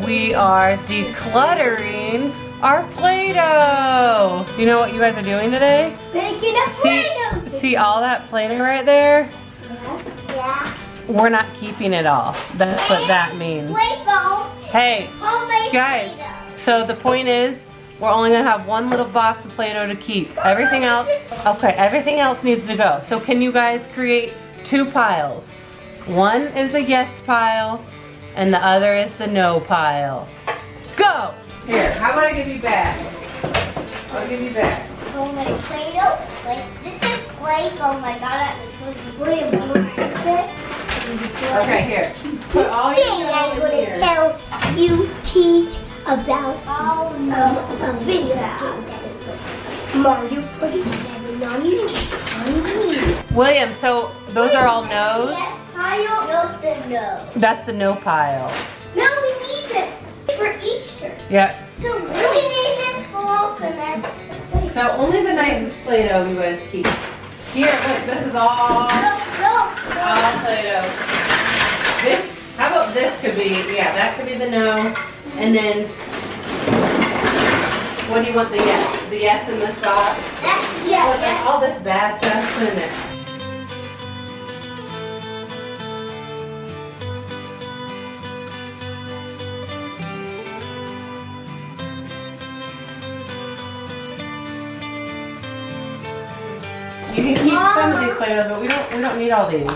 we are decluttering our Play-Doh. Do you know what you guys are doing today? Making a Play-Doh. See all that Play-Doh right there? Yeah. We're not keeping it all. That's what that means. Play-Doh. Hey, Homemade guys, Play-Doh. so the point is, we're only gonna have one little box of Play-Doh to keep. Everything else, okay, everything else needs to go. So can you guys create 2 piles? One is the yes pile, and the other is the no pile. Go! Here, how about I give you back? I'll give you back. Homemade Play-Doh. Like, this is Play-Doh. My God, that was really Okay, here. Put all your I'm dough going in to here. tell you, teach about a video game. Mario put his 7 on you. William, so those are all no's? Yes, pile. No's the no. That's the no pile. No, we need this for Easter. Yeah. So we need this for connect. So only the nicest Play-Doh you guys keep. Here, look, this is all Play-Doh. This, how about this could be, yeah, that could be the no. And then, what do you want the yes? The yes in this box? Yeah. Look, all this bad stuff, put in there. You can keep some of these Play-Dohs, but we don't need all these.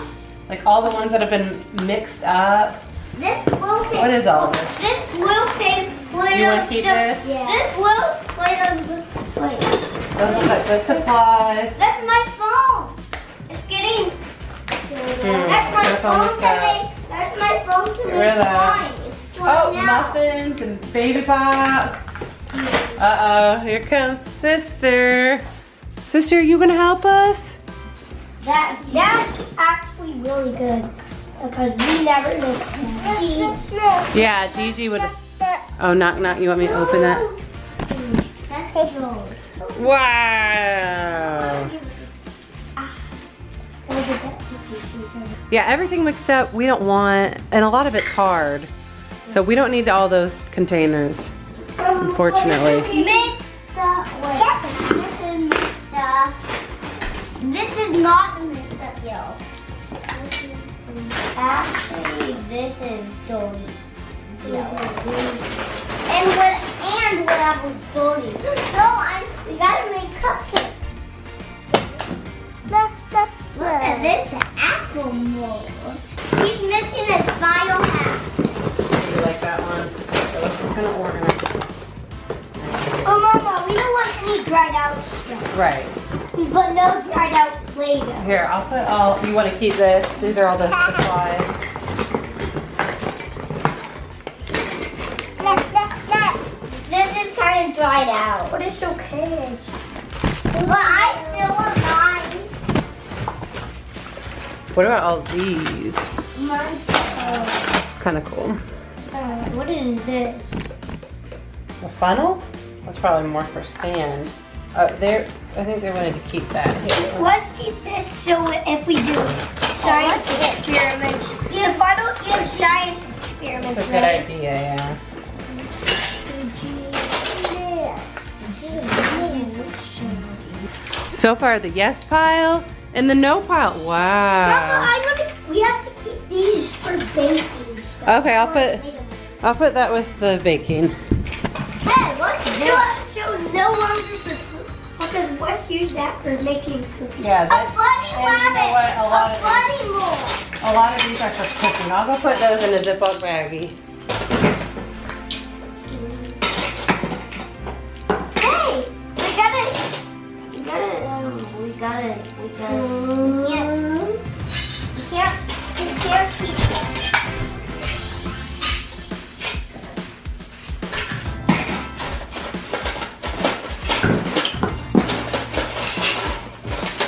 Like all the ones that have been mixed up. This will pay. What is all this? This will pay Play-Doh. You want to keep this? Yeah. This will Play-Doh. Wait. Those look like good supplies. That's my phone. It's getting. That's my phone to make. That's my phone to Get make rid of that. slime. It's Oh, slime now. muffins and baby pop. Uh-oh, here comes sister. Sister, are you gonna help us? That's actually really good because we never mix that. Yeah, Gigi would. Oh, knock. You want me to open that? That's yours. Wow. Yeah, everything mixed up we don't want, and a lot of it's hard. So we don't need all those containers, unfortunately. Mixed up. Wait, this is mixed up. This is not mixed up, yo. Actually, this is dirty. And what I was dirty. So we gotta make cupcakes. Look at this apple mold. He's missing his final half. You like that one? So let's just kind of organize. Oh, Mama, we don't want any dried out stuff. Right. But no dried out Play-Doh. Here, I'll put all. You want to keep this? These are all the supplies. This is kind of dried out. But it's okay. But I still want mine. What about all these? Mine. Kind of cool. What is this? A funnel? That's probably more for sand. I think they wanted to keep that. Here. Let's keep this so if we do science experiments. The funnel is science experiments. That's a good idea, yeah. So far, the yes pile and the no pile. Wow. Mama, we have to keep these for baking stuff. Okay, I'll put that with the baking. Hey, look. So no longer for food. Because let's use that for making cookies. Yeah, a bunny rabbit. You know what? A bunny mold. A lot of these are for cooking. I'll go put those in a Ziploc baggie. Hey, we gotta. We can't keep that.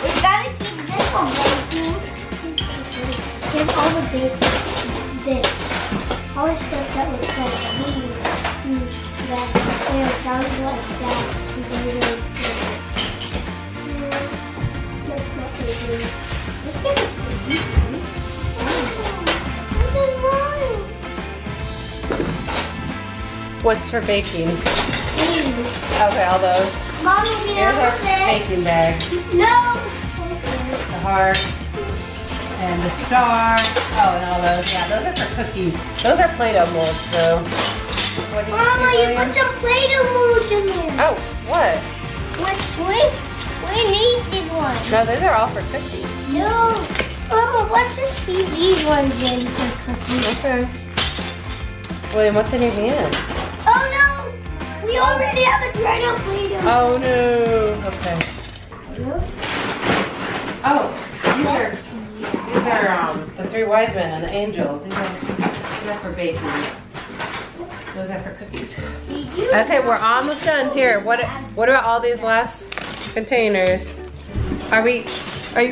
We gotta keep this one baking. Here's all the baking. This. All the stuff that looks like that. It sounds like that. What's for baking? These. Okay, all those. Mom, we Here's our have this. baking bag. No. The heart and the star. Oh, and all those. Yeah, those are for cookies. Those are Play-Doh molds, though. What do you Mama, see, you put some Play-Doh molds in there. Oh, what? We need these ones. No, those are all for cookies. No. Mama, let's just feed these ones in for cookies. Okay. William, what's in your hand? Oh no! We already have a dried out Play-Doh. Oh no. Okay. Oh, these are the three wise men and the angel. These are for baking. Those are for cookies. Okay, we're almost done. Here, what about all these last containers? Are you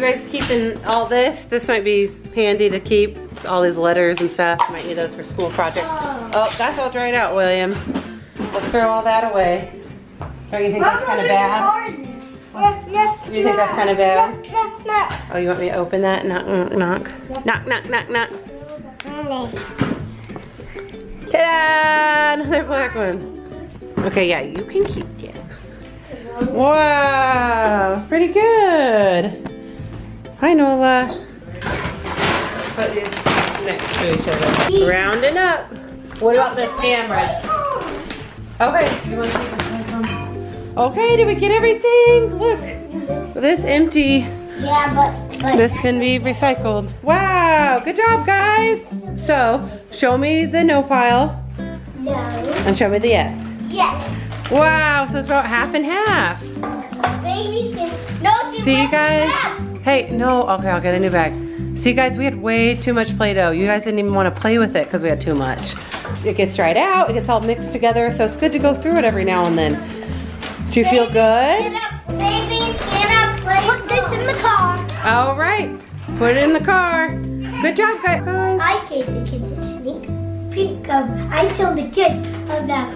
guys keeping all this? This might be handy to keep. All these letters and stuff. Might need those for school projects. Oh, that's all dried out, William. Let's throw all that away. Don't you think that's kind of bad? You think that's kind of bad? Oh, you want me to open that? Knock, knock. Knock, knock, knock, knock. Ta-da! Another black one. Okay, yeah, you can keep it. Wow, pretty good. Hi, Nola. Put these next to each other. Rounding up. What about this camera? Okay, you want to take this? Okay, did we get everything? Look, this empty. Yeah, but This can be recycled. Wow, good job, guys. So, show me the no pile. No. And show me the yes. Yes. Wow, so it's about half and half. Baby can. No, See you guys? Hey, no, okay, I'll get a new bag. See guys, we had way too much Play-Doh. You guys didn't even want to play with it because we had too much. It gets dried out, it gets all mixed together, so it's good to go through it every now and then. Do you feel good? Baby, can I play? Put this in the car. All right, put it in the car. Good job, guys. I gave the kids a sneak peek. I told the kids about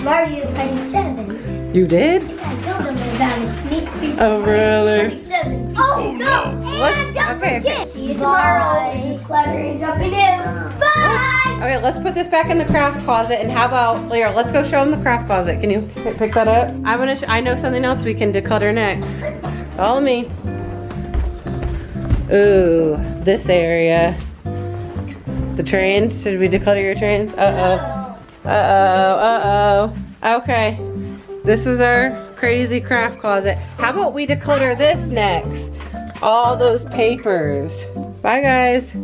Mario Party 7. You did? I told them about a sneak peek. Oh, really? 7. Oh, no! And don't forget. Okay. See you tomorrow. Declutter is up and in. Bye! Okay, let's put this back in the craft closet, and how about, Leah, let's go show them the craft closet. Can you pick that up? I know something else we can declutter next. Follow me. Ooh, this area. The trains, should we declutter your trains? Uh-oh. Uh-oh, uh-oh. Okay, this is our crazy craft closet. How about we declutter this next? All those papers. Bye, guys.